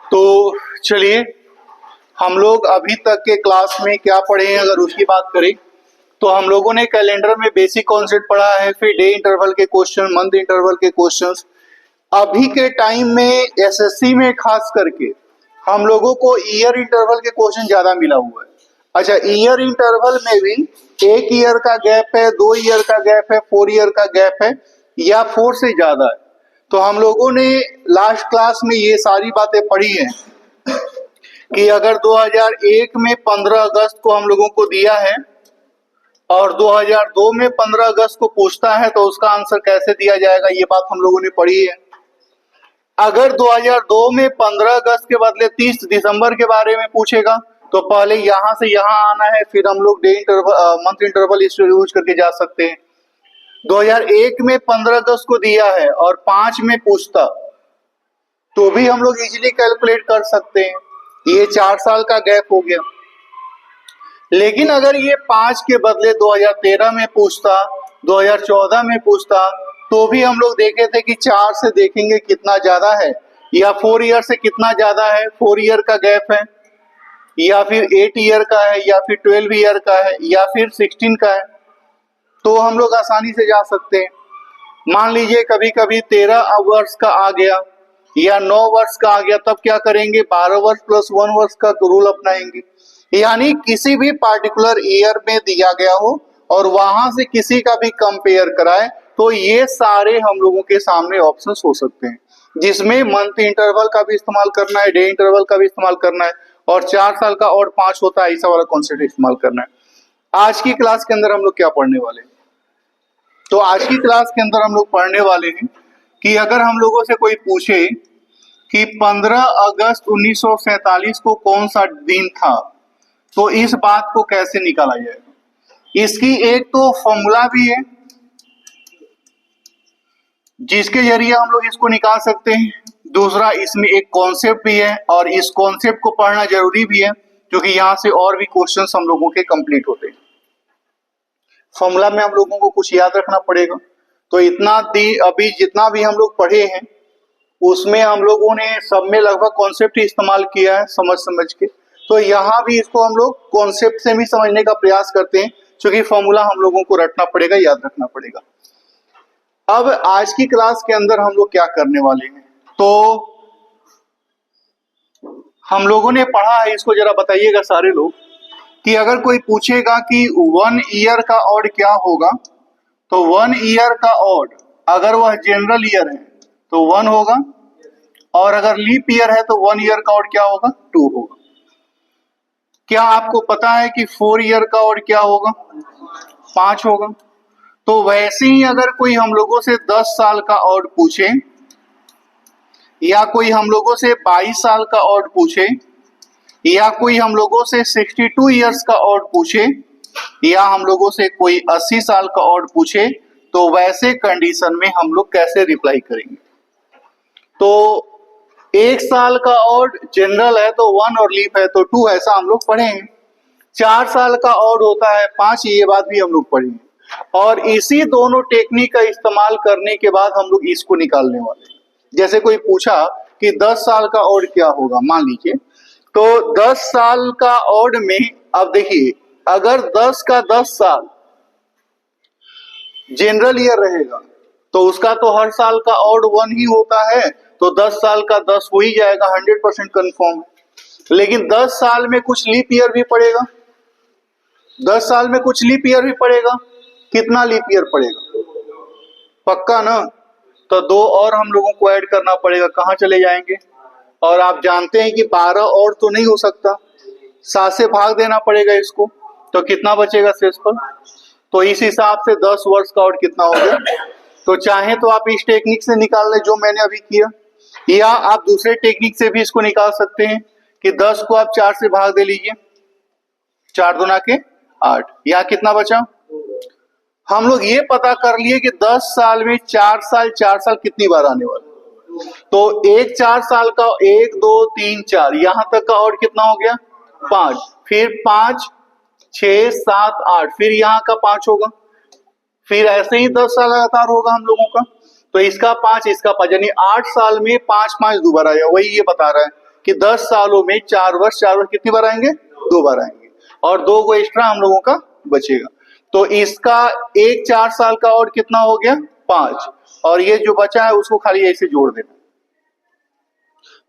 तो चलिए हम लोग अभी तक के क्लास में क्या पढ़े हैं अगर उसकी बात करें तो हम लोगों ने कैलेंडर में बेसिक कॉन्सेप्ट पढ़ा है, फिर डे इंटरवल के क्वेश्चन, मंथ इंटरवल के क्वेश्चंस। अभी के टाइम में एसएससी में खास करके हम लोगों को ईयर इंटरवल के क्वेश्चन ज्यादा मिला हुआ है। अच्छा, ईयर इंटरवल में भी 1 ईयर का गैप है, 2 ईयर का गैप है, 4 ईयर का गैप है या 4 से ज्यादा है। तो हम लोगों ने लास्ट क्लास में ये सारी बातें पढ़ी हैं कि अगर 2001 में 15 अगस्त को हम लोगों को दिया है और 2002 में 15 अगस्त को पूछता है तो उसका आंसर कैसे दिया जाएगा, ये बात हम लोगों ने पढ़ी है। अगर 2002 में 15 अगस्त के बदले 30 दिसंबर के बारे में पूछेगा तो पहले यहां से यहां आना है, फिर हम लोग day interval, month interval use करके जा सकते हैं। 2001 में 15 अगस्त को दिया है और 5 में पूछता तो भी हम लोग इजीली कैलकुलेट कर सकते हैं, ये 4 साल का गैप हो गया। लेकिन अगर ये 5 के बदले 2013 में पूछता, 2014 में पूछता तो भी हम लोग देखे थे कि 4 से देखेंगे कितना ज्यादा है या 4 ईयर से कितना ज्यादा है, 4 ईयर का गैप है या फिर 8 ईयर का है या फिर 12 ईयर का है या फिर 16 का है, तो हम लोग आसानी से जा सकते हैं। मान लीजिए कभी कभी 13 वर्ष का आ गया या 9 वर्ष का आ गया, तब क्या करेंगे, 12 वर्ष प्लस 1 वर्ष का रूल अपनाएंगे। यानी किसी भी पार्टिकुलर ईयर में दिया गया हो और वहां से किसी का भी कंपेयर कराए तो ये सारे हम लोगों के सामने ऑप्शंस हो सकते हैं, जिसमें मंथ इंटरवल का भी इस्तेमाल करना है, डे इंटरवल का भी इस्तेमाल करना है और 4 साल का और 5 होता है, ऐसा वाला कॉन्सेप्ट इस्तेमाल करना है। आज की क्लास के अंदर हम लोग क्या पढ़ने वाले हैं, तो आज की क्लास के अंदर हम लोग पढ़ने वाले हैं कि अगर हम लोगों से कोई पूछे कि 15 अगस्त 1947 को कौन सा दिन था तो इस बात को कैसे निकाला जाएगा। इसकी एक तो फॉर्मूला भी है जिसके जरिए हम लोग इसको निकाल सकते हैं, दूसरा इसमें एक कॉन्सेप्ट भी है और इस कॉन्सेप्ट को पढ़ना जरूरी भी है क्योंकि यहाँ से और भी क्वेश्चंस हम लोगों के कंप्लीट होते हैं। फॉर्मूला में हम लोगों को कुछ याद रखना पड़ेगा, तो इतना अभी जितना भी हम लोग पढ़े हैं उसमें हम लोगों ने सब में लगभग कॉन्सेप्ट ही इस्तेमाल किया है समझ समझ के, तो यहाँ भी इसको हम लोग कॉन्सेप्ट से भी समझने का प्रयास करते हैं क्योंकि फॉर्मूला हम लोगों को रटना पड़ेगा, याद रखना पड़ेगा। अब आज की क्लास के अंदर हम लोग क्या करने वाले हैं, तो हम लोगों ने पढ़ा है, इसको जरा बताइएगा सारे लोग, कि अगर कोई पूछेगा कि 1 ईयर का ऑड क्या होगा तो 1 ईयर का ऑड अगर वह जनरल ईयर है तो 1 होगा और अगर लीप ईयर है तो 1 ईयर का ऑड क्या होगा, 2 होगा। क्या आपको पता है कि 4 ईयर का ऑड क्या होगा, 5 होगा। तो वैसे ही अगर कोई हम लोगों से 10 साल का ऑड पूछे या कोई हम लोगों से 22 साल का ऑड पूछे या कोई हम लोगों से 62 इयर्स का ऑड पूछे या हम लोगों से कोई 80 साल का ऑड पूछे तो वैसे कंडीशन में हम लोग कैसे रिप्लाई करेंगे। तो 1 साल का ऑड जनरल है तो 1 और लीप है तो 2, ऐसा हम लोग पढ़े हैं। 4 साल का ऑड होता है 5, ये बात भी हम लोग पढ़े हैं। और इसी दोनों टेक्निक का इस्तेमाल करने के बाद हम लोग इसको निकालने वाले हैं। जैसे कोई पूछा कि 10 साल का ऑड क्या होगा, मान लीजिए, तो 10 साल का ऑड में अब देखिए अगर 10 का 10 साल जनरल ईयर रहेगा तो उसका तो हर साल का ऑड 1 ही होता है, तो 10 साल का 10 हो ही जाएगा, 100% कंफर्म है। लेकिन 10 साल में कुछ लीप ईयर भी पड़ेगा, 10 साल में कुछ लीप ईयर भी पड़ेगा। कितना लीप ईयर पड़ेगा, पक्का ना, तो 2 और हम लोगों को ऐड करना पड़ेगा, कहाँ चले जाएंगे। और आप जानते हैं कि 12 और तो नहीं हो सकता, 7 से भाग देना पड़ेगा इसको, तो कितना बचेगा शेषफल। तो इस हिसाब से 10 वर्ष का और कितना हो गया। तो चाहे तो आप इस टेक्निक से निकाल लें जो मैंने अभी किया, या आप दूसरे टेक्निक से भी इसको निकाल सकते हैं कि 10 को आप 4 से भाग दे लीजिए, 4 दूना के 8, या कितना बचा। हम लोग ये पता कर लिए कि 10 साल में 4 साल कितनी बार आने वाला, तो एक 4 साल का 1 2 3 4 यहां तक का और कितना हो गया, 5, फिर 5 6 7 8, फिर यहाँ का 5 होगा, फिर ऐसे ही 10 साल लगातार होगा हम लोगों का, तो इसका 5 इसका 5, यानी 8 साल में 5 5 दोबारा आया। वही ये बता रहा है कि 10 सालों में 4 वर्ष, 4 वर्ष कितनी बार आएंगे? 2 बार आएंगे, और 2 को एक्स्ट्रा हम लोगों का बचेगा। तो इसका एक 4 साल का और कितना हो गया? 5, और ये जो बचा है उसको खाली ऐसे जोड़ देना।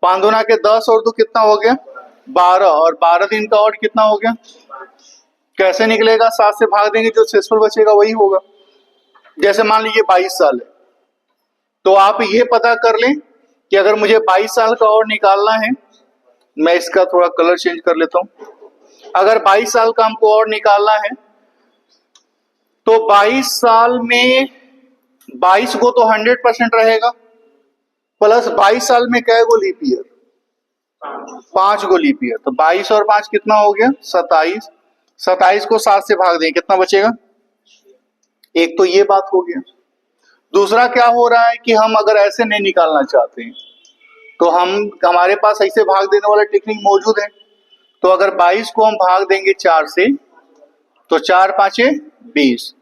5 दूना के 10 और 2 कितना हो गया? 12, और 12 दिन का और कितना हो गया? कैसे निकलेगा? 7 से भाग देंगे, जो शेषफल बचेगा वही होगा। जैसे मान लीजिए 22 साल है, तो आप ये पता कर लें कि अगर मुझे 22 साल का और निकालना है, मैं इसका थोड़ा कलर चेंज कर लेता हूं। अगर 22 साल का हमको और निकालना है, तो 22 साल में 22 को तो 100% रहेगा, प्लस 22 साल में कै गो लीप ईयर? 5 गो लीप ईयर। तो 22 और 5 कितना हो गया? 27। 27 को 7 से भाग दें, कितना बचेगा? एक तो ये बात हो गया। दूसरा क्या हो रहा है कि हम अगर ऐसे नहीं निकालना चाहते हैं, तो हमारे पास ऐसे भाग देने वाला टेक्निक मौजूद है। तो अगर 22 को हम भाग देंगे 4 से, तो 4 5 20,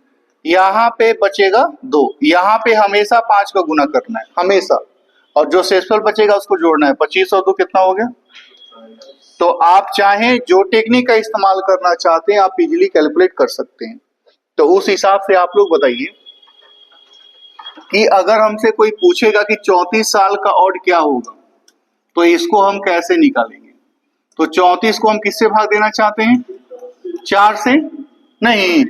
यहाँ पे बचेगा 2। यहाँ पे हमेशा 5 का गुना करना है, हमेशा, और जो शेषफल बचेगा उसको जोड़ना है। 25 और 2 कितना हो गया? तो आप चाहें जो टेक्निक का इस्तेमाल करना चाहते हैं, आप इजीली कैलकुलेट कर सकते हैं। तो उस हिसाब से आप लोग बताइए कि अगर हमसे कोई पूछेगा कि 34 साल का ऑड क्या होगा, तो इसको हम कैसे निकालेंगे? तो 34 को हम किससे भाग देना चाहते हैं? 4 से? नहीं,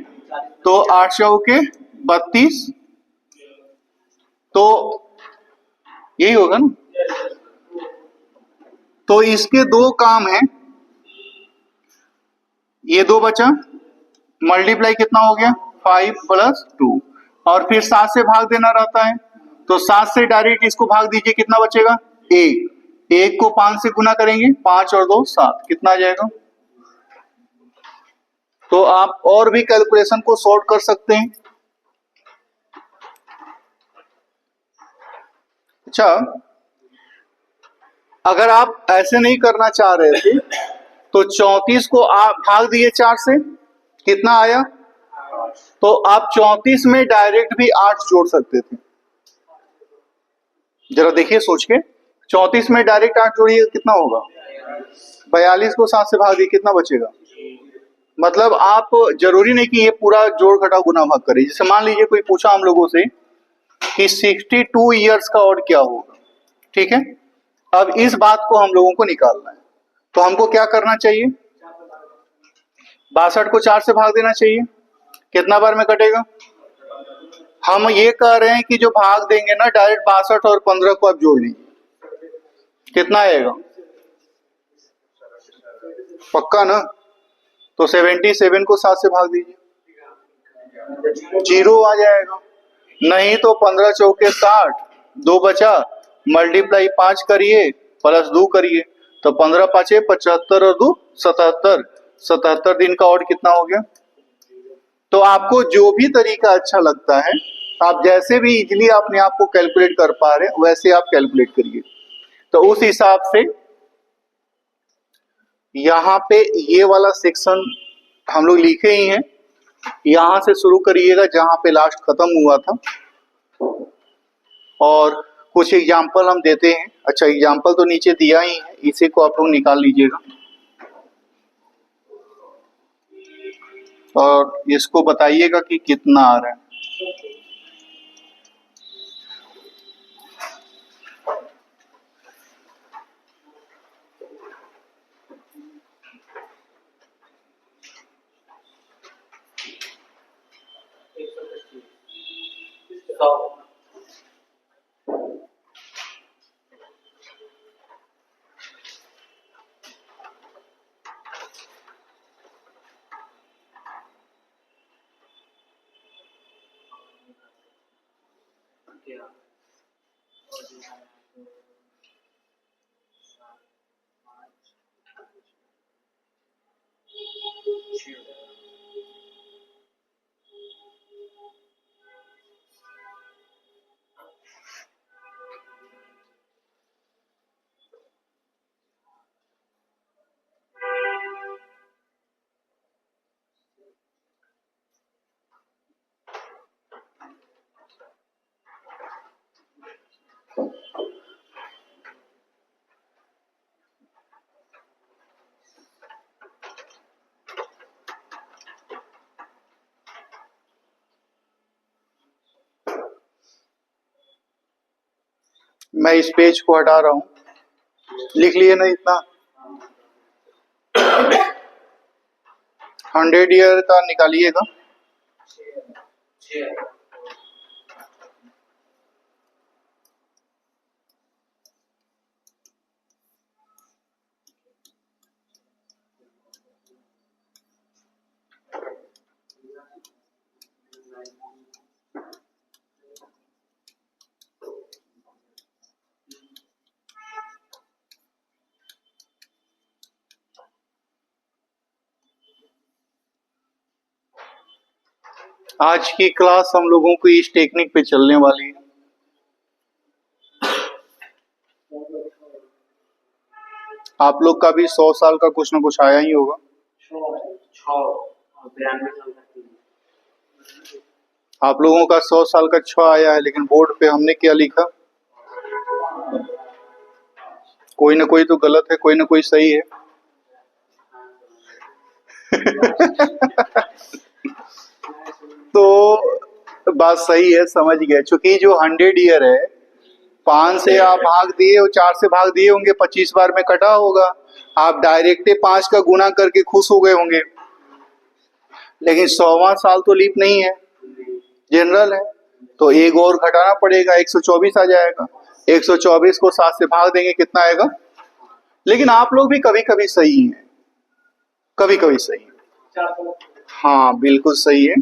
तो 8 चौके 32, तो यही होगा ना। तो इसके 2 काम हैं, ये 2 बचा, मल्टीप्लाई कितना हो गया? 5 + 2, और फिर 7 से भाग देना रहता है। तो 7 से डायरेक्ट इसको भाग दीजिए, कितना बचेगा? 1। 1 को 5 से गुना करेंगे, 5 और 2 7, कितना आ जाएगा? तो आप और भी कैलकुलेशन को सॉर्ट कर सकते हैं। अच्छा, अगर आप ऐसे नहीं करना चाह रहे थे, तो 34 को आप भाग दिए 4 से, कितना आया? तो आप 34 में डायरेक्ट भी 8 जोड़ सकते थे। जरा देखिए सोच के, 34 में डायरेक्ट 8 जोड़िए, कितना होगा? 42 को 7 से भाग दिए, कितना बचेगा? मतलब आप जरूरी नहीं कि ये पूरा जोड़ घटाव गुना भाग करें। जैसे मान लीजिए कोई पूछा हम लोगों से कि 62 ईयर्स का और क्या होगा, ठीक है? अब इस बात को हम लोगों को निकालना है, तो हमको क्या करना चाहिए? 62 को 4 से भाग देना चाहिए, कितना बार में कटेगा? हम ये कह रहे हैं कि जो भाग देंगे ना, डायरेक्ट 62 और 15 को आप जोड़ लीजिए, कितना आएगा? पक्का ना? तो 77 को 7 से भाग दीजिए, 0 आ जाएगा। नहीं तो 15 चौके 60, 2 बचा, मल्टीप्लाई 5 करिए, प्लस 2 करिए, तो 15 5 75 और 2 77। 77 दिन का और कितना हो गया? तो आपको जो भी तरीका अच्छा लगता है, आप जैसे भी इजीली अपने आप को कैलकुलेट कर पा रहे हैं, वैसे आप कैलकुलेट करिए। तो उस हिसाब से यहाँ पे ये वाला सेक्शन हम लोग लिखे ही हैं, यहां से शुरू करिएगा जहां पे लास्ट खत्म हुआ था, और कुछ एग्जाम्पल हम देते हैं। अच्छा, एग्जाम्पल तो नीचे दिया ही है, इसी को आप लोग निकाल लीजिएगा और इसको बताइएगा कि कितना आ रहा है। मैं इस पेज को हटा रहा हूं, लिख लिए ना इतना। 100 ईयर का निकालिएगा। आज की क्लास हम लोगों को इस टेक्निक पे चलने वाली है। आप लोग का भी 100 साल का कुछ ना कुछ आया ही होगा। आप लोगों का 100 साल का 6 आया है, लेकिन बोर्ड पे हमने क्या लिखा? कोई ना कोई तो गलत है, कोई ना कोई सही है। तो बात सही है, समझ गए। चूंकि जो 100 ईयर है, 5 से आप भाग दिए और 4 से भाग दिए होंगे, 25 बार में कटा होगा। आप डायरेक्ट 5 का गुना करके खुश हो गए होंगे, लेकिन 100वां साल तो लीप नहीं है, जनरल है, तो एक और घटाना पड़ेगा, 124 आ जाएगा। 124 को 7 से भाग देंगे, कितना आएगा? लेकिन आप लोग भी कभी कभी सही हैं, कभी कभी सही है। हाँ, बिल्कुल सही है।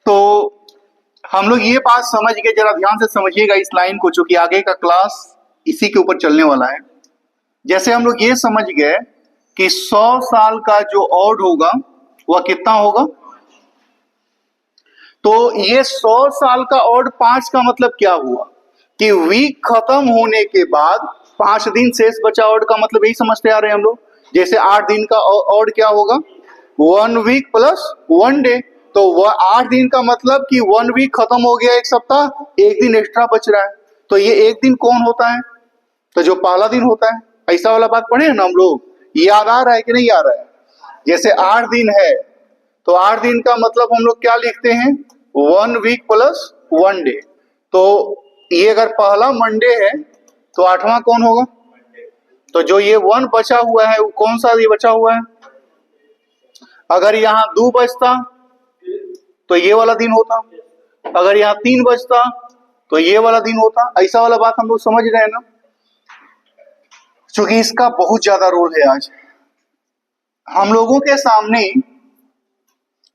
तो हम लोग ये बात समझ गए, जरा ध्यान से समझिएगा इस लाइन को, चूंकि आगे का क्लास इसी के ऊपर चलने वाला है। जैसे हम लोग ये समझ गए कि 100 साल का जो ऑड होगा वह कितना होगा, तो ये 100 साल का ऑड 5 का मतलब क्या हुआ कि वीक खत्म होने के बाद 5 दिन शेष बचा। ऑड का मतलब यही समझते आ रहे हैं हम लोग। जैसे 8 दिन का ऑड क्या होगा? 1 वीक प्लस 1 डे। तो वह 8 दिन का मतलब कि 1 वीक खत्म हो गया, 1 सप्ताह, 1 दिन एक्स्ट्रा बच रहा है। तो ये 1 दिन कौन होता है? तो जो पहला दिन होता है। ऐसा वाला बात पढ़े ना हम लोग, याद आ रहा है कि नहीं आ रहा है? जैसे 8 दिन है, तो 8 दिन का मतलब हम लोग क्या लिखते हैं? 1 वीक प्लस 1 डे। तो ये अगर पहला मंडे है, तो 8वां कौन होगा? तो जो ये 1 बचा हुआ है, वो कौन सा ये बचा हुआ है? अगर यहाँ 2 बचता तो ये वाला दिन होता, अगर यहाँ 3 बचता तो ये वाला दिन होता। ऐसा वाला बात हम लोग समझ रहे हैं ना? क्योंकि इसका बहुत ज्यादा रोल है। आज हम लोगों के सामने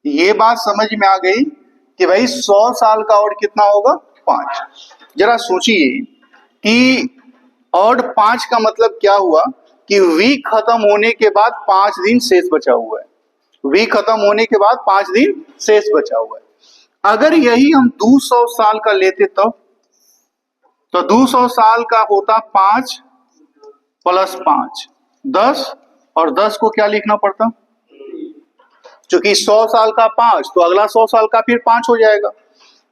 ये बात समझ में आ गई कि भाई 100 साल का ऑड कितना होगा? 5। जरा सोचिए कि ऑड 5 का मतलब क्या हुआ कि वीक खत्म होने के बाद 5 दिन शेष बचा हुआ है। वीक खत्म होने के बाद 5 दिन शेष बचा हुआ है। अगर यही हम 200 साल का लेते तो 200 साल का होता 5 प्लस 5 10, और 10 को क्या लिखना पड़ता? क्योंकि 100 साल का 5, तो अगला 100 साल का फिर 5 हो जाएगा।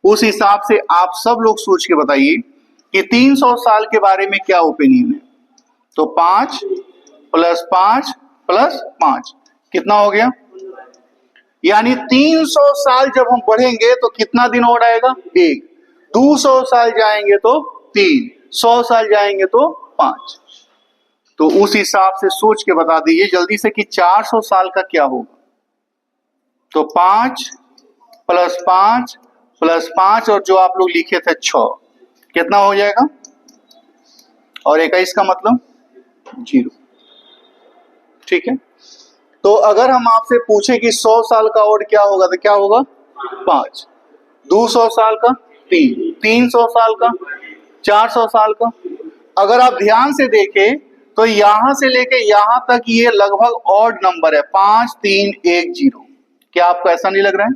उस हिसाब से आप सब लोग सोच के बताइए कि 300 साल के बारे में क्या ओपिनियन है। तो 5 प्लस 5 प्लस 5 कितना हो गया? यानी 300 साल जब हम बढ़ेंगे तो कितना दिन और आएगा? 1। 200 साल जाएंगे तो 3, 100 साल जाएंगे तो 5। तो उस हिसाब से सोच के बता दीजिए जल्दी से कि 400 साल का क्या होगा। तो 5 प्लस 5 प्लस 5 और जो आप लोग लिखे थे 6, कितना हो जाएगा? और 21 का मतलब 0। ठीक है। तो अगर हम आपसे पूछे कि 100 साल का और क्या होगा, तो क्या होगा? 5। 200 साल का 3, 300 साल का 400 साल का। अगर आप ध्यान से देखें तो यहां से लेके यहां तक ये लगभग ऑड नंबर है, 5 3 1 0। क्या आपको ऐसा नहीं लग रहा है?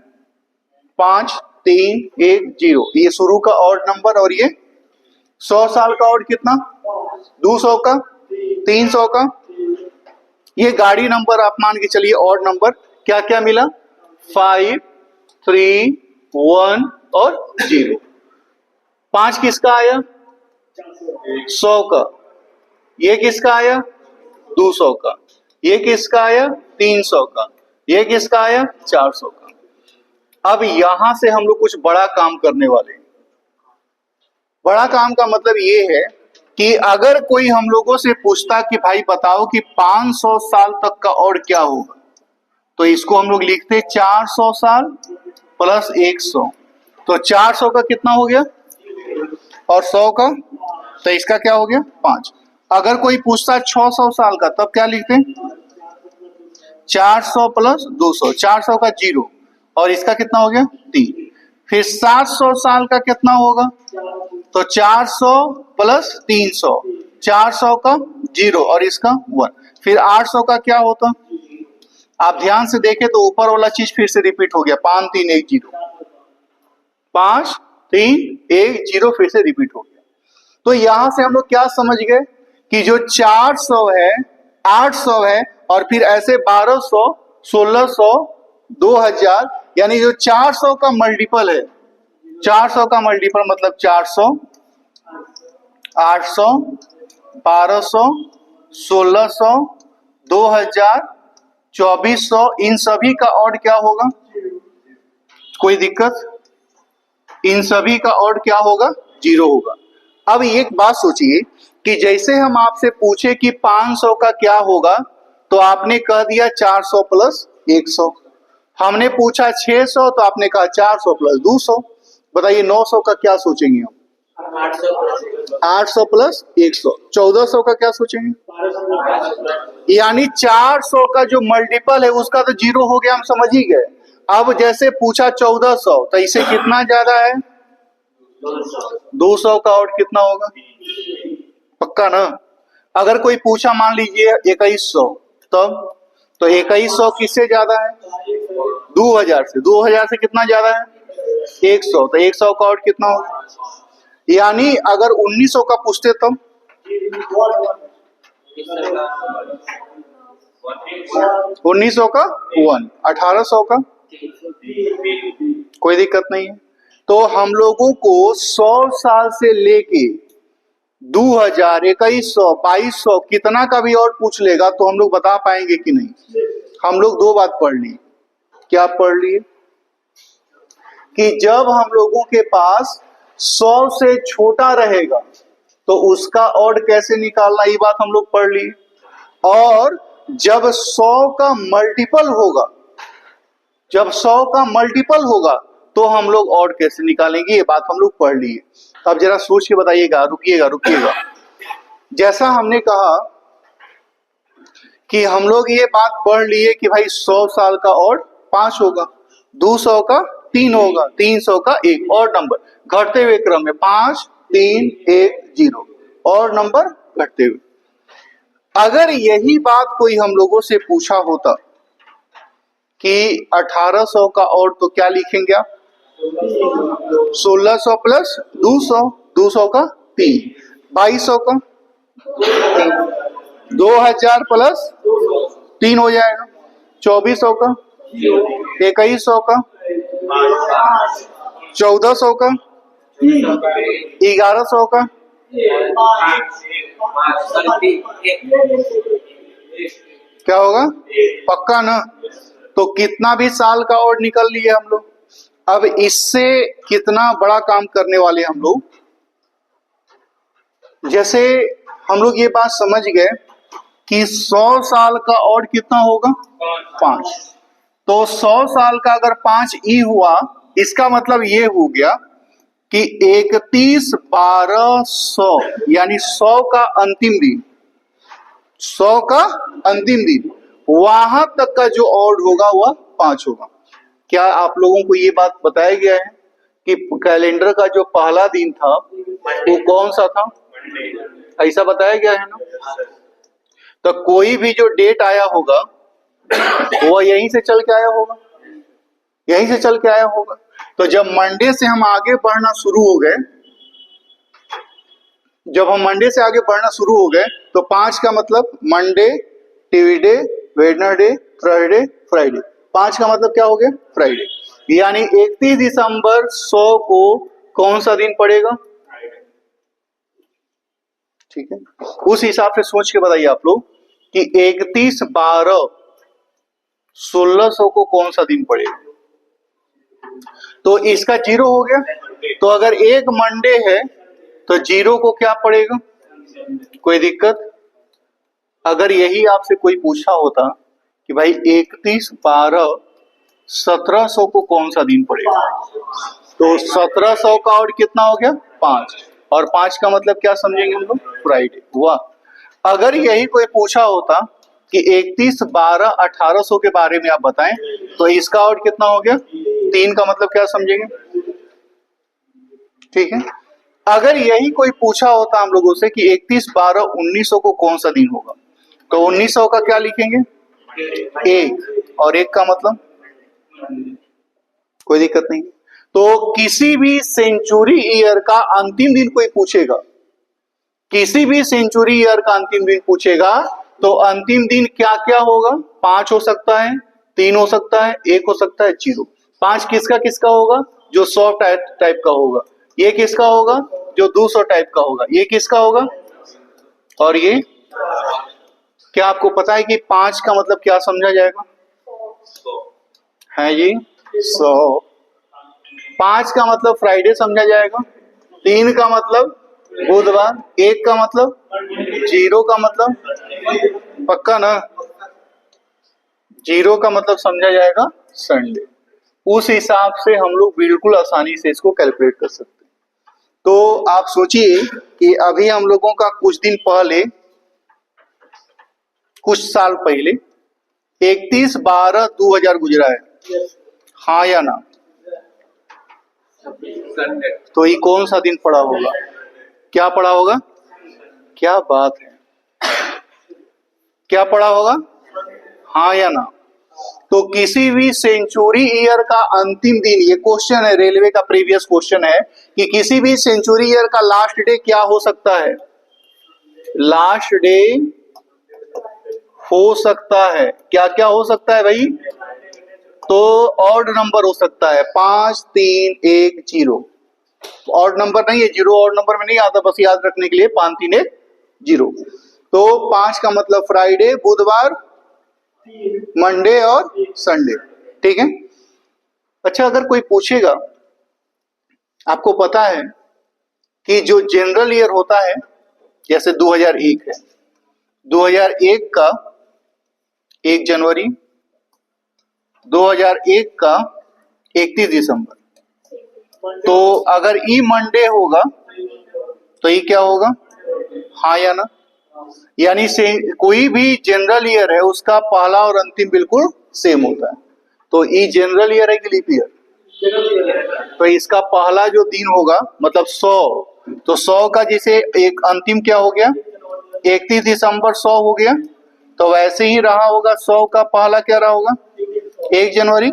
5 3 1 0 ये शुरू का ऑड नंबर। और ये 100 साल का ऑड कितना? 200 का, 300 का। ये गाड़ी नंबर आप मान के चलिए ऑड नंबर। क्या क्या मिला? 5 3 1 और 0। 5 किसका आया? 100 का। ये किसका आया? 200 का। ये किसका आया? 300 का। ये किसका आया? 400 का। अब यहां से हम लोग कुछ बड़ा काम करने वाले हैं। बड़ा काम का मतलब ये है कि अगर कोई हम लोगों से पूछता कि भाई बताओ कि 500 साल तक का और क्या होगा, तो इसको हम लोग लिखते 400 साल प्लस 100। तो 400 का कितना हो गया और 100 का, तो इसका क्या हो गया 5। अगर कोई पूछता 600 साल का, तब क्या लिखते 400 प्लस 200, 400 का 0 और इसका कितना हो गया 3। फिर 700 साल का कितना होगा, तो 400 प्लस 300, 400 का 0 और इसका 1। फिर 800 का क्या होता, आप ध्यान से देखें तो ऊपर वाला चीज फिर से रिपीट हो गया, 5 3 1 0, 5 3 1 0 फिर से रिपीट हो गया। तो यहां से हम लोग क्या समझ गए कि जो 400 है, 800 है और फिर ऐसे 1200, 1600, 2000, यानी जो 400 का मल्टीपल है, 400 का मल्टीपल मतलब 400, 800, 1200, 1600, 2000, 2400, इन सभी का ऑड क्या होगा, कोई दिक्कत, इन सभी का ऑड क्या होगा 0 होगा। अब एक बात सोचिए कि जैसे हम आपसे पूछे कि 500 का क्या होगा, तो आपने कह दिया 400 प्लस 100। हमने पूछा 600 तो आपने कहा 400 प्लस 200। बताइए 900 का क्या सोचेंगे हम, 800 प्लस 100। 1400 का क्या सोचेंगे, यानी 400 का जो मल्टीपल है उसका तो 0 हो गया, हम समझ ही गए। अब जैसे पूछा 1400, तो इसे कितना ज्यादा है 200 का, और कितना होगा, पक्का ना। अगर कोई पूछा मान लीजिए 2100, तब तो 2100 किससे ज्यादा है 2000 से, 2000 से कितना ज्यादा है 100, तो 100 का और कितना होगा। यानी अगर 1900 का पूछते तब 1900 का 1, 1800 का, कोई दिक्कत नहीं है। तो हम लोगों को 100 साल से लेके 2000, 2100, 2200 कितना का भी और पूछ लेगा तो हम लोग बता पाएंगे कि नहीं। हम लोग दो बात पढ़ लिए, क्या पढ़ लिए कि जब हम लोगों के पास 100 से छोटा रहेगा तो उसका ऑड कैसे निकालना, ये बात हम लोग पढ़ लिए। और जब 100 का मल्टीपल होगा, जब 100 का मल्टीपल होगा तो हम लोग ऑड कैसे निकालेंगे, ये बात हम लोग पढ़ लिए। अब जरा सोच के बताइएगा, रुकिएगा। जैसा हमने कहा कि हम लोग ये बात पढ़ लिए कि भाई 100 साल का ऑड 5 होगा, 200 का 3 होगा, 300 का 1, और नंबर घटते हुए क्रम में 5 3 1 0, और नंबर घटते हुए। अगर यही बात कोई हम लोगों से पूछा होता कि 1800 का और, तो क्या लिखेंगे आप 1600 प्लस 200, 200 का 3, 2200 का 2000 प्लस 3 हो जाएगा, 2400 का 2100 का 1400 का 1100 का, क्या होगा, पक्का ना। तो कितना भी साल का और निकल लिए हम लोग। अब इससे कितना बड़ा काम करने वाले हम लोग, जैसे हम लोग ये बात समझ गए कि 100 साल का और कितना होगा 5, तो 100 साल का अगर 5 ई हुआ, इसका मतलब ये हो गया कि 31/1200 यानी 100 का अंतिम दिन, 100 का अंतिम दिन, वहां तक का जो ऑड होगा वह 5 होगा। क्या आप लोगों को ये बात बताया गया है कि कैलेंडर का जो पहला दिन था वो कौन सा था, ऐसा बताया गया है ना। तो कोई भी जो डेट आया होगा वो यहीं से चल के आया होगा, यहीं से चल के आया होगा। तो जब मंडे से हम आगे बढ़ना शुरू हो गए, जब हम मंडे से आगे बढ़ना शुरू हो गए, तो 5 का मतलब Monday, Tuesday, Wednesday, Thursday, Friday. 5 का मतलब क्या हो गया फ्राइडे, यानी 31 दिसंबर 100 को कौन सा दिन पड़ेगा, ठीक है। उस हिसाब से सोच के बताइए आप लोग कि 31/12/1600 को कौन सा दिन पड़ेगा। तो इसका 0 हो गया। तो अगर एक मंडे है तो 0 को क्या पड़ेगा? कोई दिक्कत? अगर यही आपसे कोई पूछा होता कि भाई 31/12/1700 को कौन सा दिन पड़ेगा, तो 1700 का और कितना हो गया? 5, और 5 का मतलब क्या समझेंगे हम लोग? फ्राइडे हुआ। अगर यही कोई पूछा होता कि 31/12/1800 के बारे में आप बताएं, तो इसका और कितना हो गया? 3 का मतलब क्या समझेंगे? ठीक है। अगर यही कोई पूछा होता हम लोगों से कि 31/12/1900 को कौन सा दिन होगा, तो 1900 का क्या लिखेंगे? 1, और 1 का मतलब कोई दिक्कत नहीं। तो किसी भी सेंचुरी ईयर का अंतिम दिन कोई पूछेगा, किसी भी सेंचुरी ईयर का अंतिम दिन पूछेगा, तो अंतिम दिन क्या क्या होगा? 5 हो सकता है, 3 हो सकता है, 1 हो सकता है, 0। 5 किसका किसका होगा? जो 100 टाइप का होगा। ये किसका होगा? जो 200 टाइप का होगा। ये किसका होगा? और ये क्या आपको पता है कि 5 का मतलब क्या समझा जाएगा? है जी 100। 5 का मतलब फ्राइडे समझा जाएगा, 3 का मतलब बुधवार, 1 का मतलब 0 का मतलब पक्का ना? 0 का मतलब समझा जाएगा संडे। उस हिसाब से हम लोग बिल्कुल आसानी से इसको कैलकुलेट कर सकते हैं। तो आप सोचिए कि अभी हम लोगों का कुछ दिन पहले, कुछ साल पहले 31/12/2000 गुजरा है, हाँ या ना? तो ये कौन सा दिन पड़ा होगा? क्या पड़ा होगा? क्या बात है, क्या पड़ा होगा? हाँ या ना? तो किसी भी सेंचुरी ईयर का अंतिम दिन, ये क्वेश्चन है, रेलवे का प्रीवियस क्वेश्चन है कि किसी भी सेंचुरी ईयर का लास्ट डे क्या हो सकता है? लास्ट डे हो सकता है, क्या क्या हो सकता है भाई? तो ऑड नंबर हो सकता है, 5 3 1 0। ऑड नंबर नहीं है, 0 ऑड नंबर में नहीं आता, बस याद रखने के लिए 5 3 1 0। तो 5 का मतलब फ्राइडे, बुधवार, मंडे और संडे। ठीक है। अच्छा, अगर कोई पूछेगा, आपको पता है कि जो जनरल ईयर होता है, जैसे 2001 है, 2001 का 1 जनवरी, 2001 का 31 दिसंबर, तो अगर ई मंडे होगा तो ये क्या होगा? हाँ या ना? यानी से कोई भी जनरल ईयर है उसका पहला और अंतिम बिल्कुल सेम होता है। तो ई जनरल ईयर है कि लीप ईयर? तो इसका पहला जो दिन होगा मतलब 100, तो 100 का जैसे एक अंतिम क्या हो गया? 31 दिसंबर 100 हो गया, तो वैसे ही रहा होगा 100 का पहला क्या रहा होगा? 1 जनवरी।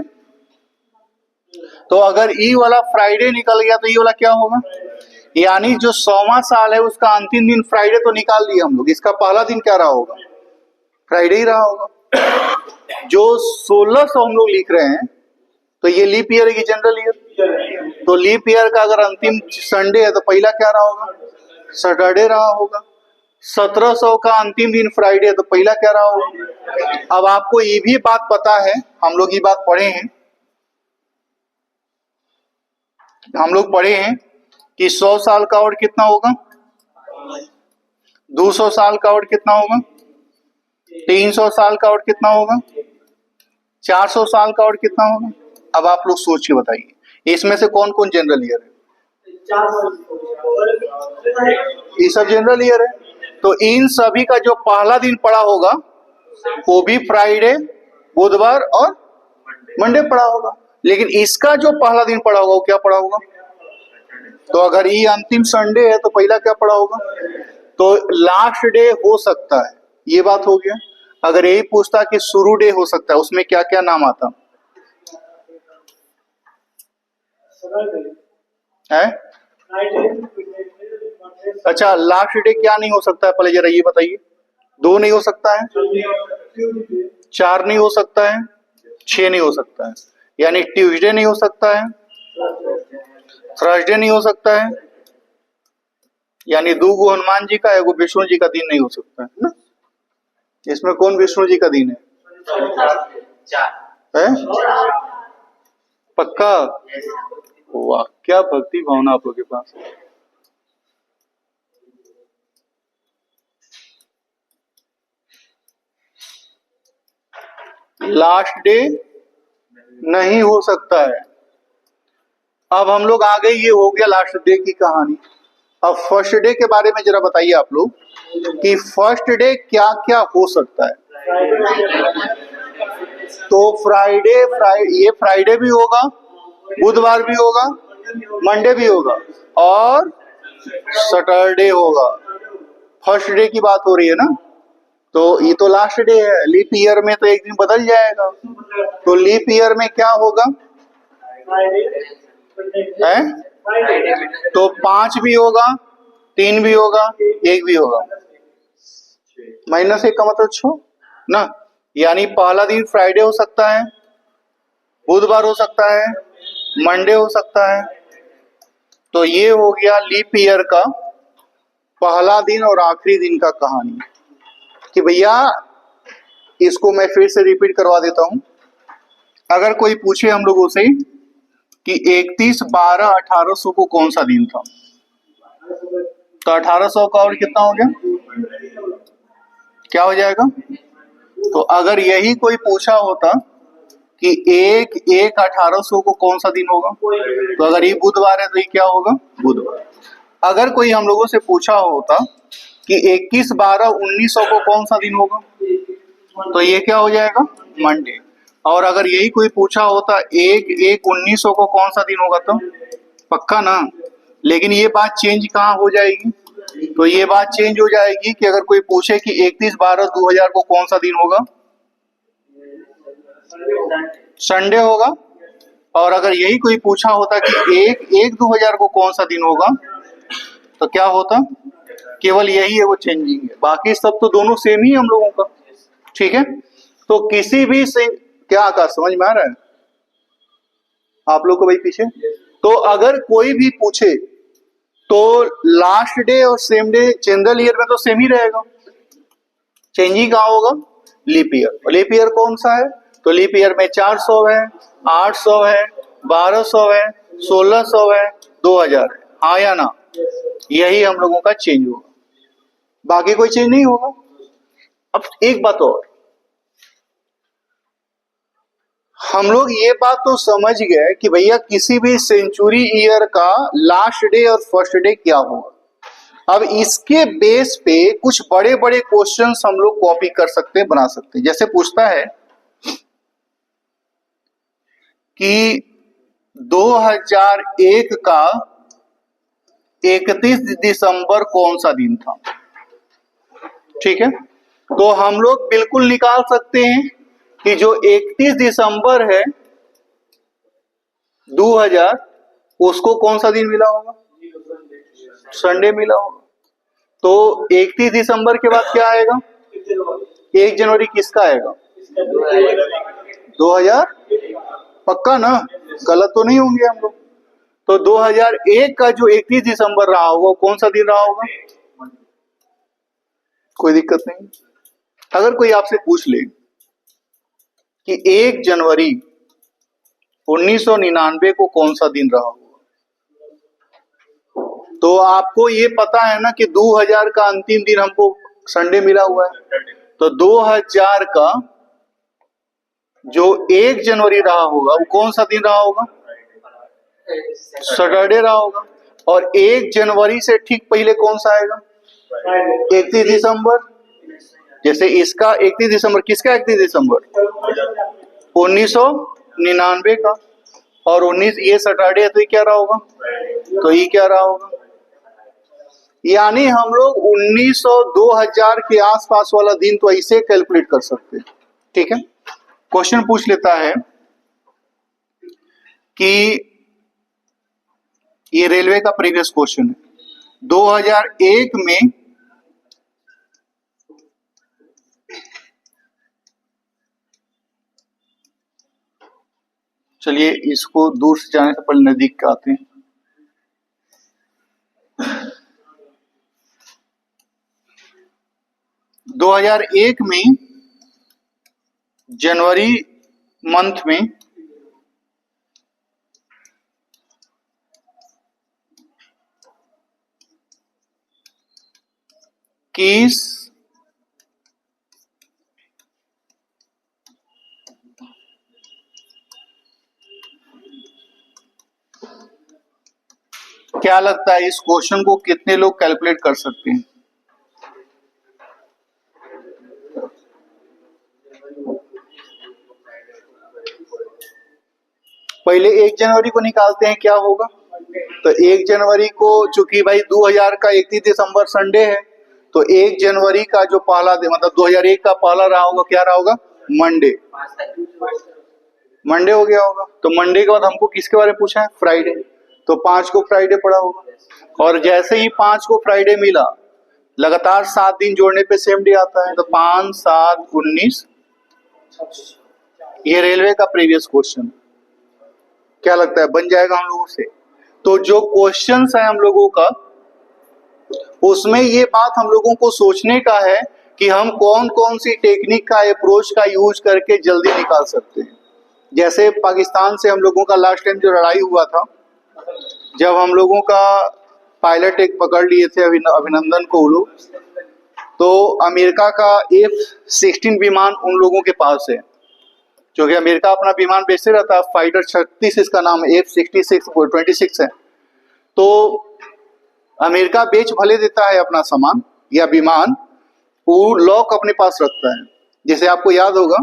तो अगर ई वाला फ्राइडे निकल गया तो ई वाला क्या होगा? यानी जो 100वां साल है उसका अंतिम दिन फ्राइडे तो निकाल दिया हम लोग, इसका पहला दिन क्या रहा होगा? फ्राइडे ही रहा होगा। जो 1600 हम लोग लिख रहे हैं, तो ये लीप ईयर है कि जनरल ईयर? तो लीप ईयर का अगर अंतिम संडे है तो पहला क्या रहा होगा? सैटरडे रहा होगा। 1700 का अंतिम दिन फ्राइडे है तो पहला क्या रहा होगा? अब आपको ये भी बात पता है, हम लोग ये बात पढ़े हैं, हम लोग पढ़े हैं कि 100 साल का और कितना होगा? 200 साल का और कितना होगा? 300 साल का और कितना होगा? 400 साल का और कितना होगा? अब आप लोग सोच के बताइए, इसमें से कौन कौन जनरल ईयर है? ये सब जनरल ईयर है। तो इन सभी का जो पहला दिन पड़ा होगा वो भी फ्राइडे, बुधवार और मंडे पड़ा होगा, लेकिन इसका जो पहला दिन पड़ा होगा वो क्या पड़ा होगा? तो अगर ये अंतिम संडे है तो पहला क्या पड़ा होगा? तो लास्ट डे हो सकता है, ये बात हो गया। अगर यही पूछता कि शुरू डे हो सकता है, उसमें क्या क्या नाम आता है? अच्छा, लास्ट डे क्या नहीं हो सकता है, पहले जरा ये बताइए। 2 नहीं हो सकता है, 4 नहीं हो सकता है, 6 नहीं हो सकता है, यानी ट्यूसडे नहीं हो सकता है, थर्सडे नहीं हो सकता है, यानी 2 गो हनुमान जी का, 1 गो विष्णु जी का दिन नहीं हो सकता है ना? इसमें कौन विष्णु जी का दिन है? पक्का? वाह, क्या भक्ति भावना आप लोग के पास। लास्ट डे नहीं हो सकता है। अब हम लोग आगे, ये हो गया लास्ट डे की कहानी। अब फर्स्ट डे के बारे में जरा बताइए आप लोग कि फर्स्ट डे क्या क्या हो सकता है। तो ये फ्राइडे भी होगा, बुधवार भी होगा, मंडे भी होगा और सैटरडे होगा। फर्स्ट डे की बात हो रही है ना, तो ये तो लास्ट डे है। लीप ईयर में तो एक दिन बदल जाएगा, तो लीप ईयर में क्या होगा है? तो 5 भी होगा, 3 भी होगा, 1 भी होगा। -1 का मतलब 6 ना, यानी पहला दिन फ्राइडे हो सकता है, बुधवार हो सकता है, मंडे हो सकता है। तो ये हो गया लीप ईयर का पहला दिन और आखिरी दिन का कहानी। कि भैया इसको मैं फिर से रिपीट करवा देता हूं। अगर कोई पूछे हम लोगों से कि 31/12/1800 को कौन सा दिन था, तो 1800 का और कितना हो गया, क्या हो जाएगा? तो अगर यही कोई पूछा होता कि 1/1/1800 को कौन सा दिन होगा, तो अगर ये बुधवार है तो ये क्या होगा, बुधवार। अगर कोई हम लोगों से पूछा होता कि 21/12/1900 को कौन सा दिन होगा, तो ये क्या हो जाएगा, मंडे। और अगर यही कोई पूछा होता 1/1/1900 को कौन सा दिन होगा, तो पक्का ना। लेकिन ये बात चेंज कहाँ हो जाएगी, तो ये बात चेंज हो जाएगी कि अगर कोई पूछे कि 31/12/2000 को कौन सा दिन होगा, संडे होगा। और अगर यही कोई पूछा होता कि 1/1/2000 को कौन सा दिन होगा, तो क्या होता, केवल यही है वो चेंजिंग है, बाकी सब तो दोनों सेम ही हम लोगों का। ठीक है, तो किसी भी से क्या आकाश समझ में आ रहा है आप लोग को भाई पीछे? तो अगर कोई भी पूछे तो लास्ट डे और सेम डे जनरल ईयर में तो सेम ही रहेगा, चेंजिंग कहाँ होगा, लीप ईयर। और लीप ईयर कौन सा है, तो लीप ईयर में 400 है, 800 है, 1200 है, 1600 है, 2000 है, हाँ या ना? यही हम लोगों का चेंज होगा, बाकी कोई चेंज नहीं होगा। अब एक बात और, हम लोग ये बात तो समझ गए कि भैया किसी भी सेंचुरी ईयर का लास्ट डे और फर्स्ट डे क्या होगा। अब इसके बेस पे कुछ बड़े बड़े क्वेश्चंस हम लोग कॉपी कर सकते हैं, बना सकते हैं। जैसे पूछता है कि 2001 का 31 दिसंबर कौन सा दिन था, ठीक है, तो हम लोग बिल्कुल निकाल सकते हैं कि जो 31 दिसंबर है 2000, उसको कौन सा दिन मिला होगा, संडे मिला होगा। तो 31 दिसंबर के बाद क्या आएगा, 1 जनवरी किसका आएगा, 2000, पक्का ना, गलत तो नहीं होंगे हम लोग। तो 2001 का जो 31 दिसंबर रहा होगा कौन सा दिन रहा होगा, कोई दिक्कत नहीं। अगर कोई आपसे पूछ ले कि 1 जनवरी 1999 को कौन सा दिन रहा होगा, तो आपको ये पता है ना कि 2000 का अंतिम दिन हमको संडे मिला हुआ है, तो 2000 का जो 1 जनवरी रहा होगा वो कौन सा दिन रहा होगा, सैटरडे रहा होगा। और 1 जनवरी से ठीक पहले कौन सा आएगा, 31 दिसंबर। जैसे इसका 31 दिसंबर, किसका 31 दिसंबर, 1999 का। और 19 ये सैटरडे है, तो ये क्या रहा होगा, तो ये क्या रहा होगा। यानी हम लोग 1900 2000 के आसपास वाला दिन तो ऐसे कैलकुलेट कर सकते हैं। ठीक है, क्वेश्चन पूछ लेता है कि ये रेलवे का प्रीवियस क्वेश्चन है, 2001 में चलिए इसको दूर से जाने से पहले नजदीक के आते हैं। 2001 में जनवरी मंथ में किस क्या लगता है इस क्वेश्चन को कितने लोग कैलकुलेट कर सकते हैं? पहले 1 जनवरी को निकालते हैं, क्या होगा? तो 1 जनवरी को चूंकि भाई 2000 का 31 दिसंबर संडे है, तो 1 जनवरी का जो पहला दिन मतलब 2001 का पहला रहा होगा, क्या रहा होगा? मंडे। मंडे हो गया होगा। तो मंडे के बाद हमको किसके बारे में पूछा है? फ्राइडे। तो 5 को फ्राइडे पड़ा होगा। और जैसे ही 5 को फ्राइडे मिला, लगातार 7 दिन जोड़ने पे सेम डे आता है। तो 5, 7, 19। ये रेलवे का प्रीवियस क्वेश्चन, क्या लगता है बन जाएगा हम लोगों से? तो जो क्वेश्चंस है हम लोगों का, उसमें ये बात हम लोगों को सोचने का है कि हम कौन कौन सी टेक्निक का अप्रोच का यूज करके जल्दी निकाल सकते हैं। जैसे पाकिस्तान से हम लोगों का लास्ट टाइम जो लड़ाई हुआ था, जब हम लोगों का पायलट एक पकड़ लिए थे अभिनंदन को लोग, तो अमेरिका का F-16 विमान उन लोगों के पास है, क्योंकि अमेरिका अपना विमान बेचते रहता है। फाइटर 36 इसका नाम है, F-66 26 है। तो अमेरिका बेच भले देता है अपना सामान या विमान, वो लॉक अपने पास रखता है। जैसे आपको याद होगा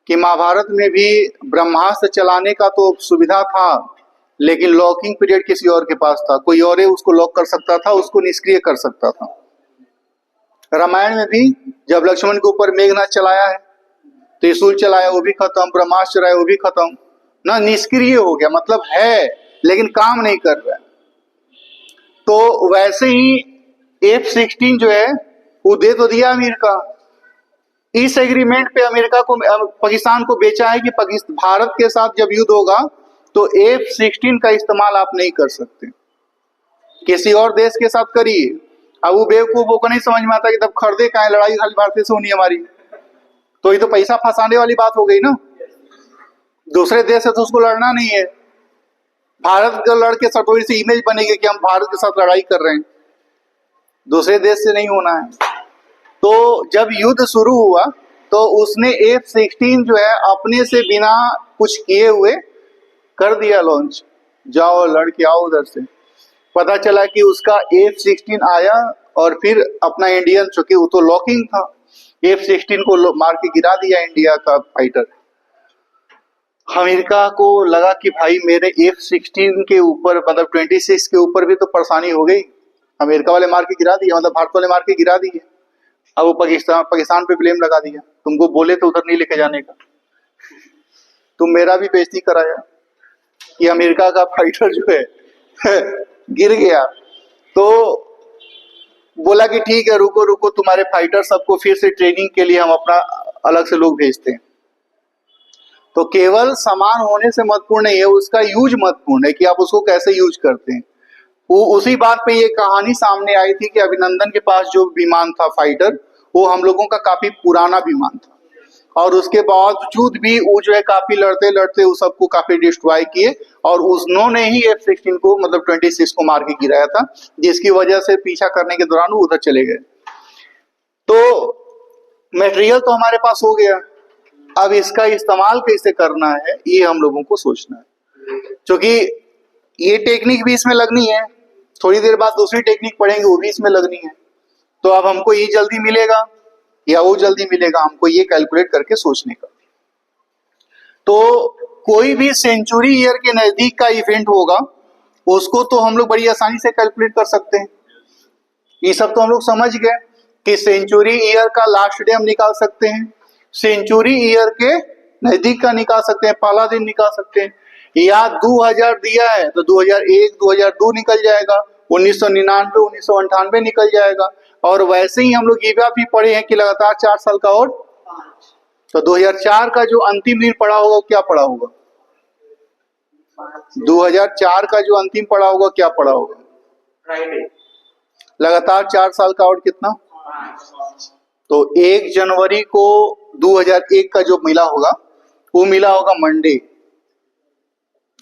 कि महाभारत में भी ब्रह्मास्त्र चलाने का तो सुविधा था, लेकिन लॉकिंग पीरियड किसी और के पास था। कोई और उसको लॉक कर सकता था, उसको निष्क्रिय कर सकता था। रामायण में भी जब लक्ष्मण के ऊपर मेघनाथ चलाया है, त्रिशूल चलाया वो भी खत्म, ब्रह्मास्त्र चलाया वो भी खत्म, ना निष्क्रिय हो गया, मतलब है लेकिन काम नहीं कर रहा है। तो वैसे ही F-16 जो है वो दे तो दिया अमेरिका। इस एग्रीमेंट पे अमेरिका को पाकिस्तान को बेचा है कि भारत के साथ जब युद्ध होगा तो F-16 का इस्तेमाल आप नहीं कर सकते, किसी और देश के साथ करिए। अब वो बेवकूफों को नहीं समझ में आता कि तब खरीदे का है, लड़ाई खाली भारतीय से होनी हमारी। तो ये तो पैसा फंसाने वाली बात हो गई ना। दूसरे देश से तो उसको लड़ना नहीं है, भारत का लड़के थोड़ी सी इमेज बनेगी कि हम भारत के साथ लड़ाई कर रहे हैं, दूसरे देश से नहीं होना है। तो जब युद्ध शुरू हुआ तो उसने F-16 जो है अपने से बिना कुछ किए हुए कर दिया लॉन्च, जाओ लड़के आओ उधर से। पता चला कि उसका F-16 आया और फिर अपना इंडियन, चूंकि वो तो लॉकिंग था, F-16 को मार के गिरा दिया इंडिया का फाइटर। अमेरिका को लगा कि भाई मेरे F-16 के ऊपर मतलब 26 के ऊपर भी तो परेशानी हो गई, अमेरिका वाले मार के गिरा दिया, मतलब भारत वाले मार के गिरा दिए। अब वो पाकिस्तान पे ब्लेम लगा दिया, तुमको बोले तो उधर नहीं लेके जाने का, तुम मेरा भी बेइज्जती कराया कि अमेरिका का फाइटर जो है गिर गया। तो बोला कि ठीक है रुको रुको, तुम्हारे फाइटर सबको फिर से ट्रेनिंग के लिए हम अपना अलग से लोग भेजते हैं। तो केवल सामान होने से महत्वपूर्ण नहीं है, उसका यूज महत्वपूर्ण है कि आप उसको कैसे यूज करते हैं। वो उसी बात पे ये कहानी सामने आई थी कि अभिनंदन के पास जो विमान था फाइटर, वो हम लोगों का काफी पुराना विमान था, और उसके बावजूद भी वो जो है काफी लड़ते लड़ते उस सबको काफी डिस्ट्रॉय किए, और उन्होंने ही F-16 को मतलब 26 को मार के गिराया था, जिसकी वजह से पीछा करने के दौरान वो उधर चले गए। तो मटेरियल तो हमारे पास हो गया, अब इसका इस्तेमाल कैसे करना है ये हम लोगों को सोचना है, क्योंकि ये टेक्निक भी इसमें लगनी है, थोड़ी देर बाद दूसरी टेक्निक पढ़ेंगे वो भी इसमें लगनी है। तो अब हमको ये जल्दी मिलेगा या वो जल्दी मिलेगा, हमको ये कैलकुलेट करके सोचने का। तो कोई भी सेंचुरी ईयर के नजदीक का इवेंट होगा उसको तो हम लोग बड़ी आसानी से कैलकुलेट कर सकते हैं। ये सब तो हम लोग समझ गए कि सेंचुरी ईयर का लास्ट डे हम निकाल सकते हैं, सेंचुरी ईयर के नजदीक का निकाल सकते हैं, पहला दिन निकाल सकते हैं। या 2000 दिया है तो 2001 2002 निकल जाएगा, 1999 1998 निकल जाएगा। और वैसे ही हम लोग ये भी पढ़े हैं कि लगातार 4 साल का और, तो 2004 का जो अंतिम दिन पड़ा होगा क्या पड़ा होगा? 2004 का जो अंतिम पड़ा होगा क्या पड़ा होगा? फ्राइडे। लगातार 4 साल का और कितना? तो 1 जनवरी को 2001 का जो मिला होगा वो मिला होगा मंडे।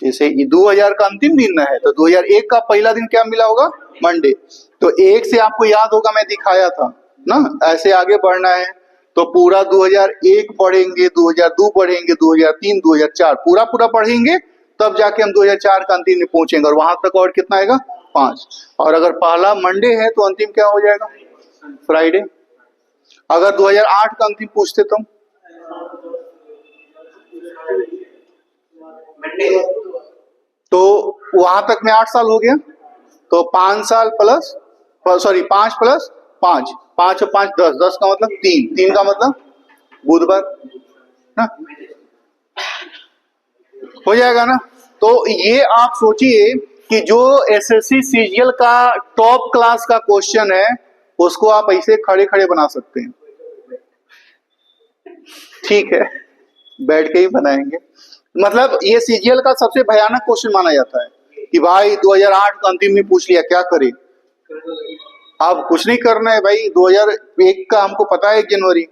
जैसे 2000 का अंतिम दिन है तो 2001 का पहला दिन क्या मिला होगा? मंडे। तो एक से आपको याद होगा मैं दिखाया था ना, ऐसे आगे बढ़ना है तो पूरा 2001 पढ़ेंगे, 2002 पढ़ेंगे, 2003 2004 पूरा पढ़ेंगे तब जाके हम 2004 का अंतिम में पहुंचेंगे, और वहां तक और कितना आएगा 5। और अगर पहला मंडे है तो अंतिम क्या हो जाएगा फ्राइडे। अगर 2008 का अंतिम पूछते तो वहां तक में 8 साल हो गया, तो 5 साल प्लस 5 प्लस 5, 5 और 5 10, 10 का मतलब 3, 3 का मतलब बुधवार ना, हो जाएगा ना। तो ये आप सोचिए कि जो एसएससी सीजीएल का टॉप क्लास का क्वेश्चन है उसको आप ऐसे खड़े खड़े बना सकते हैं, ठीक है, बैठ के ही बनाएंगे। मतलब ये सीजीएल का सबसे भयानक क्वेश्चन माना जाता है कि भाई 2008 का अंतिम में पूछ लिया, क्या करें। अब कुछ नहीं करना है भाई, 2001 का हमको पता है जनवरी,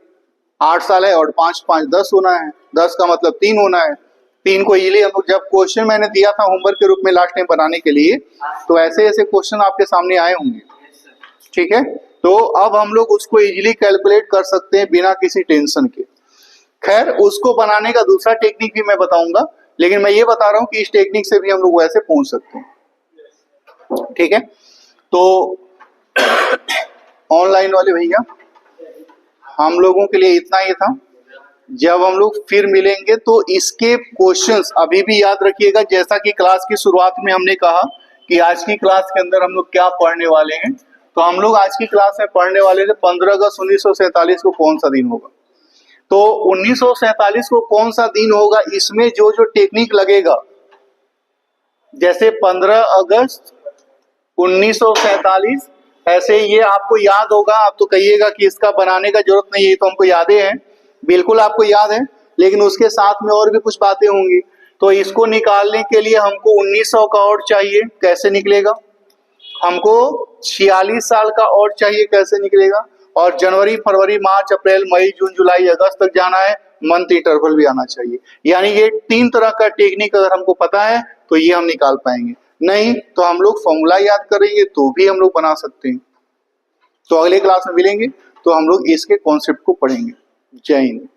8 साल है, और 5 5 10 होना है, 10 का मतलब 3 होना है। 3 को इजीली हम लोग, जब क्वेश्चन मैंने दिया था होमवर्क के रूप में लास्ट टाइम बनाने के लिए, तो ऐसे ऐसे क्वेश्चन आपके सामने आए होंगे, ठीक है। तो अब हम लोग उसको इजीली कैलकुलेट कर सकते हैं बिना किसी टेंशन के। खैर उसको बनाने का दूसरा टेक्निक भी मैं बताऊंगा, लेकिन मैं ये बता रहा हूं कि इस टेक्निक से भी हम लोग वैसे पहुंच सकते हैं, ठीक है। तो ऑनलाइन वाले भैया हम लोगों के लिए इतना ही था। जब हम लोग फिर मिलेंगे तो इसके क्वेश्चंस अभी भी याद रखिएगा, जैसा कि क्लास की शुरुआत में हमने कहा कि आज की क्लास के अंदर हम लोग क्या पढ़ने वाले हैं। तो हम लोग आज की क्लास में पढ़ने वाले थे 15 अगस्त 1947 को कौन सा दिन होगा। तो 1947 को कौन सा दिन होगा, इसमें जो जो टेक्निक लगेगा, जैसे 15 अगस्त 1947, ऐसे ये आपको याद होगा। आप तो कहिएगा कि इसका बनाने का जरूरत नहीं है, तो हमको यादें हैं, बिल्कुल आपको याद है, लेकिन उसके साथ में और भी कुछ बातें होंगी। तो इसको निकालने के लिए हमको 1900 का और चाहिए, कैसे निकलेगा। हमको 46 साल का और चाहिए, कैसे निकलेगा। और जनवरी फरवरी मार्च अप्रैल मई जून जुलाई अगस्त तक जाना है, मंथ इंटरवल भी आना चाहिए। यानी ये 3 तरह का टेक्निक अगर हमको पता है तो ये हम निकाल पाएंगे, नहीं तो हम लोग फॉर्मूला याद करेंगे तो भी हम लोग बना सकते हैं। तो अगले क्लास में मिलेंगे तो हम लोग इसके कॉन्सेप्ट को पढ़ेंगे। जय हिंद।